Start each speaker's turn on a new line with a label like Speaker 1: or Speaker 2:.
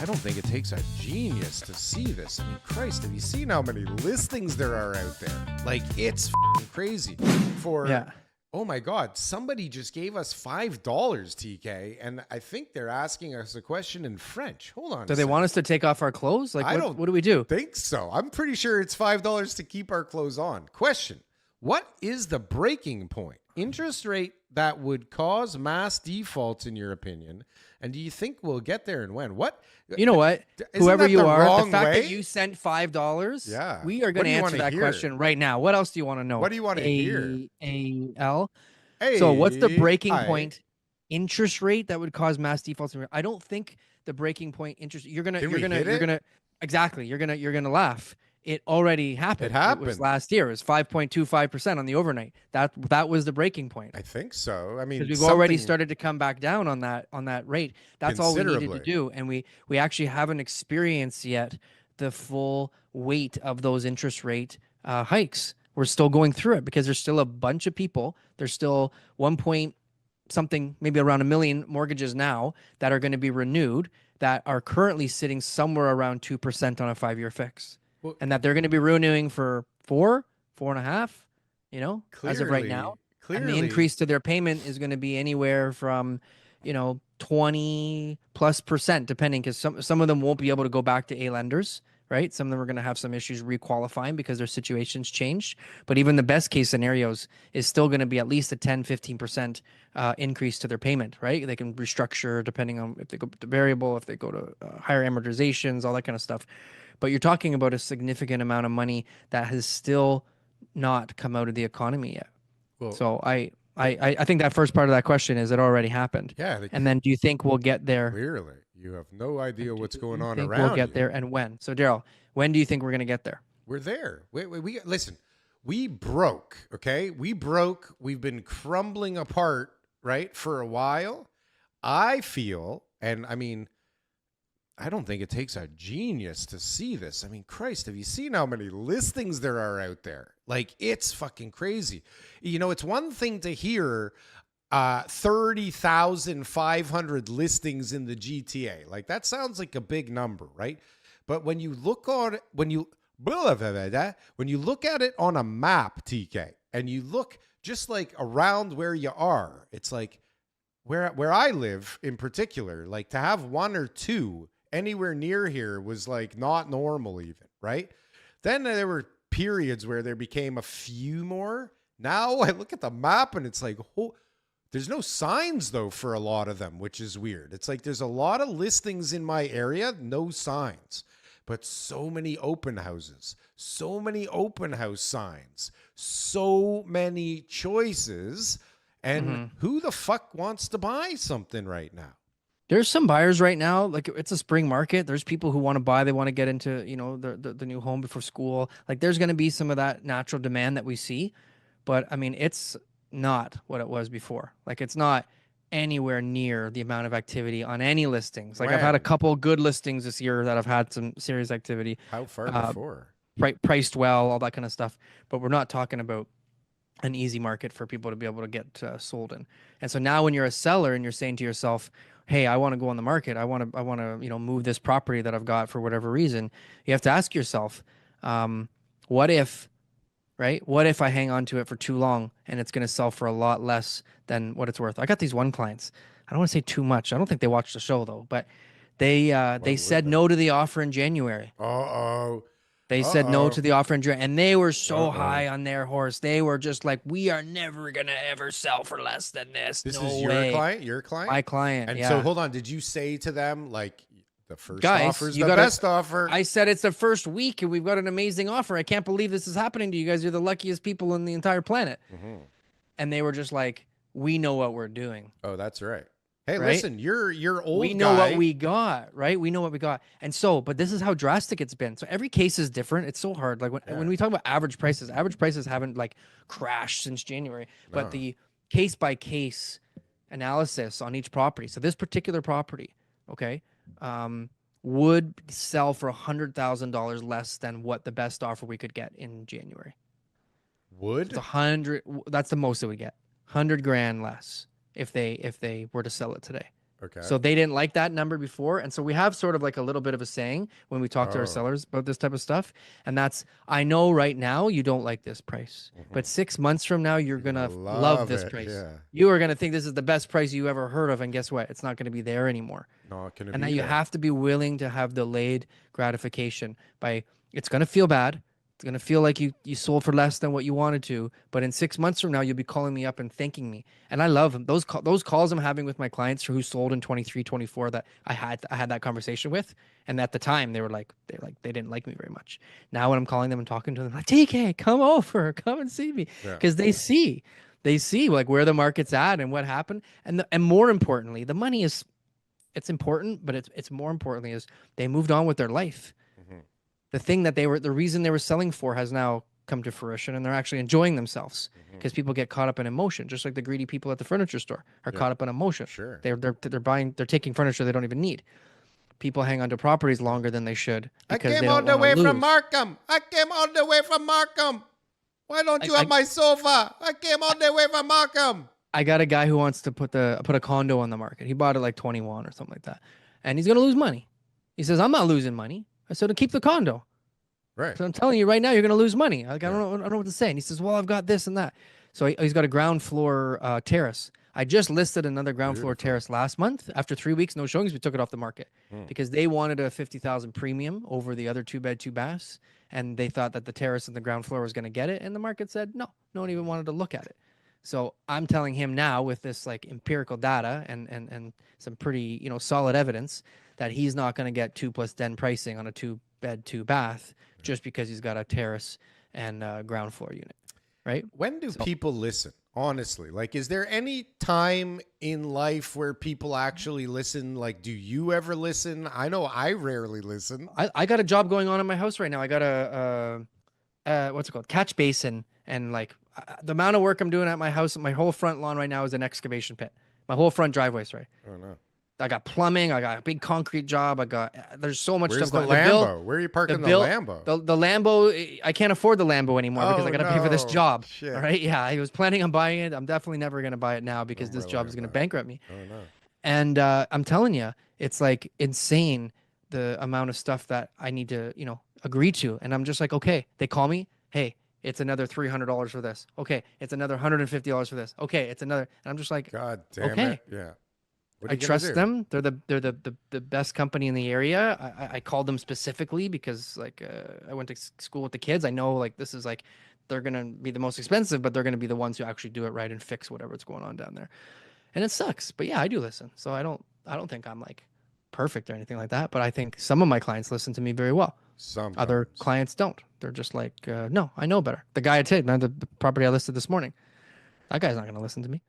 Speaker 1: don't think it takes a genius to see this. I mean, Christ, have you seen how many listings there are out there? Like, it's crazy. Oh my God, somebody just gave us $5, TK, and I think they're asking us a question in French. Hold on.
Speaker 2: Do they want us to take off our clothes? Like, what do we do?
Speaker 1: Think so. I'm pretty sure it's $5 to keep our clothes on. Question: what is the breaking point? Interest rate that would cause mass defaults, in your opinion? And do you think we'll get there and when? What?
Speaker 2: You know what? Whoever you are, the fact that you sent $5,
Speaker 1: yeah,
Speaker 2: we are going to answer that question right now. What else do you want to know?
Speaker 1: What do you want to hear?
Speaker 2: So what's the breaking point interest rate that would cause mass defaults? I don't think the breaking point interest, you're going to laugh. It already happened. It was last year. It was 5.25% on the overnight. That was the breaking point.
Speaker 1: I think so. I mean,
Speaker 2: we've already started to come back down on that rate. That's all we needed to do, and we actually haven't experienced yet the full weight of those interest rate hikes. We're still going through it because there's still a bunch of people. There's still 1 point something, maybe around 1 million mortgages now that are going to be renewed that are currently sitting somewhere around 2% on a 5-year fix. And that they're going to be renewing for 4.5, as of right now. And the increase to their payment is going to be anywhere from, 20+%, depending, because some of them won't be able to go back to A lenders, right? Some of them are going to have some issues requalifying because their situations changed. But even the best case scenarios is still going to be at least a 10-15% increase to their payment, right? They can restructure depending on if they go to variable, if they go to higher amortizations, all that kind of stuff. But you're talking about a significant amount of money that has still not come out of the economy yet. Well, so I think that first part of that question is it already happened.
Speaker 1: Yeah.
Speaker 2: And then do you think we'll get there?
Speaker 1: Clearly. You have no idea what's going on around
Speaker 2: we'll get there and when? So, Darryl, when do you think we're going to get there?
Speaker 1: We're there. Listen, we broke, okay? We've been crumbling apart, right, for a while. I feel, and I mean, I don't think it takes a genius to see this. I mean, Christ, have you seen how many listings there are out there? Like, it's fucking crazy. It's one thing to hear 30,500 listings in the GTA. Like, that sounds like a big number, right? But when you look at it on a map, TK, and you look just like around where you are, it's like where I live in particular, like to have one or two anywhere near here was like not normal even, right? Then there were periods where there became a few more. Now I look at the map and it's like, there's no signs though for a lot of them, which is weird. It's like there's a lot of listings in my area, no signs, but so many open houses, so many open house signs, so many choices. And who the fuck wants to buy something right now?
Speaker 2: There's some buyers right now, like it's a spring market. There's people who want to buy, they want to get into, the new home before school. Like there's going to be some of that natural demand that we see. But I mean, it's not what it was before. Like it's not anywhere near the amount of activity on any listings. Like I've had a couple good listings this year that have had some serious activity.
Speaker 1: How far before?
Speaker 2: Priced well, all that kind of stuff. But we're not talking about an easy market for people to be able to get sold in. And so now when you're a seller and you're saying to yourself, hey, I want to go on the market. I want to, move this property that I've got for whatever reason. You have to ask yourself, what if I hang on to it for too long and it's going to sell for a lot less than what it's worth? I got these one clients. I don't want to say too much. I don't think they watched the show though, but they said no to the offer in January. They said no to the offer in January, and they were so high on their horse. They were just like, we are never going to ever sell for less than this.
Speaker 1: This
Speaker 2: no
Speaker 1: is
Speaker 2: way.
Speaker 1: Your client?
Speaker 2: My client,
Speaker 1: and
Speaker 2: yeah.
Speaker 1: So hold on. Did you say to them, like, the first offer is the best offer?
Speaker 2: I said it's the first week, and we've got an amazing offer. I can't believe this is happening to you guys. You're the luckiest people on the entire planet. And they were just like, we know what we're doing.
Speaker 1: Oh, that's right. Hey, right? Listen, you're old.
Speaker 2: We know what we got, right? We know what we got. And so, but this is how drastic it's been. So every case is different. It's so hard. Like when we talk about average prices haven't like crashed since January, but the case by case analysis on each property. So this particular property, okay, would sell for $100,000 less than what the best offer we could get in January.
Speaker 1: Would?
Speaker 2: It's 100. That's the most it would get. $100,000 less. If they were to sell it today.
Speaker 1: Okay.
Speaker 2: So they didn't like that number before. And so we have sort of like a little bit of a saying when we talk to our
Speaker 1: Oh.
Speaker 2: sellers about this type of stuff. And that's, I know right now you don't like this price, but 6 months from now, you're
Speaker 1: You're
Speaker 2: going
Speaker 1: gonna
Speaker 2: to love
Speaker 1: love
Speaker 2: this
Speaker 1: it.
Speaker 2: price.
Speaker 1: Yeah.
Speaker 2: You are going to think this is the best price you ever heard of. And guess what? It's not going to be there anymore.
Speaker 1: Not gonna
Speaker 2: And
Speaker 1: be
Speaker 2: that you
Speaker 1: there.
Speaker 2: have to be willing to have delayed gratification by, it's going to feel bad. It's going to feel like you sold for less than what you wanted to, but in 6 months from now, you'll be calling me up and thanking me. And I love them. Those calls I'm having with my clients who sold in 23, 24 that I had that conversation with. And at the time they didn't like me very much. Now when I'm calling them and talking to them, like, TK, come over, come and see me.
Speaker 1: Yeah.
Speaker 2: Because they see like where the market's at and what happened. And more importantly, the money is, it's important, but it's more importantly is they moved on with their life.
Speaker 1: Mhm.
Speaker 2: The thing that the reason they were selling for has now come to fruition, and they're actually enjoying themselves because people get caught up in emotion, just like the greedy people at the furniture store are
Speaker 1: Yeah.
Speaker 2: caught up in emotion.
Speaker 1: Sure.
Speaker 2: They're taking furniture they don't even need. People hang on to properties longer than they should
Speaker 1: I
Speaker 2: because
Speaker 1: came
Speaker 2: they
Speaker 1: all
Speaker 2: don't
Speaker 1: the
Speaker 2: want to
Speaker 1: way
Speaker 2: lose.
Speaker 1: from Markham. I came all the way from Markham. Why don't you have my sofa? I came all the way from Markham.
Speaker 2: I got a guy who wants to put a condo on the market. He bought it like 21 or something like that, and he's gonna lose money. He says, "I'm not losing money." I said, "Keep the condo."
Speaker 1: Right.
Speaker 2: So I'm telling you right now, you're going to lose money. Like, I don't know what to say. And he says, well, I've got this and that. So he's got a ground floor terrace. I just listed another ground floor terrace last month. After 3 weeks, no showings, we took it off the market because they wanted a 50,000 premium over the other 2-bed, 2 baths. And they thought that the terrace and the ground floor was going to get it. And the market said, no one even wanted to look at it. So I'm telling him now with this like empirical data and some pretty, solid evidence that he's not going to get 2+10 pricing on a 2-bed, 2-bath just because he's got a terrace and a ground floor unit, right?
Speaker 1: When do people listen? Honestly, like, is there any time in life where people actually listen? Like, do you ever listen? I know I rarely listen.
Speaker 2: I got a job going on in my house right now. I got what's it called? Catch basin. And like the amount of work I'm doing at my house, my whole front lawn right now is an excavation pit. My whole front driveway, sorry.
Speaker 1: Oh, no.
Speaker 2: I got plumbing. I got a big concrete job. There's so much
Speaker 1: Where's
Speaker 2: stuff
Speaker 1: the
Speaker 2: going on.
Speaker 1: Lambo? Where are you parking the Lambo?
Speaker 2: The Lambo, I can't afford the Lambo anymore because I got to pay for this job.
Speaker 1: Shit.
Speaker 2: All right. Yeah. I was planning on buying it. I'm definitely never going to buy it now because this job is going to bankrupt me.
Speaker 1: Oh, no.
Speaker 2: And I'm telling you, it's like insane the amount of stuff that I need to, agree to. And I'm just like, okay, they call me. Hey, it's another $300 for this. Okay. It's another $150 for this. Okay. It's another. And I'm just like,
Speaker 1: God damn
Speaker 2: okay.
Speaker 1: it. Yeah.
Speaker 2: I trust them. They're the best company in the area. I called them specifically because like I went to school with the kids. I know like this is like they're gonna be the most expensive, but they're gonna be the ones who actually do it right and fix whatever's going on down there. And it sucks, but yeah, I do listen. So I don't think I'm like perfect or anything like that. But I think some of my clients listen to me very well.
Speaker 1: Sometimes.
Speaker 2: Other clients don't. They're just like, no, I know better. The guy I did, the property I listed this morning, that guy's not gonna listen to me.